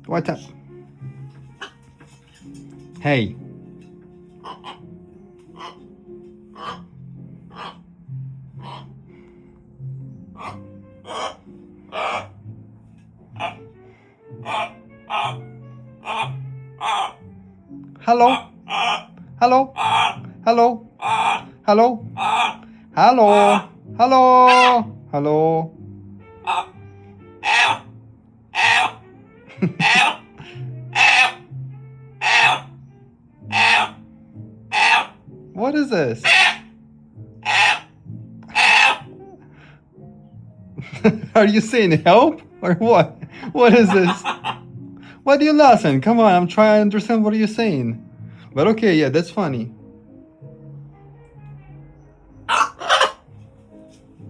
What up? Hey. Hello? Hello? Hello? Hello? Hello? Hello? Hello? What is this? Are you saying help or what? What is this? Why do you listen? Come on, I'm trying to understand what you're saying. But okay, yeah, that's funny.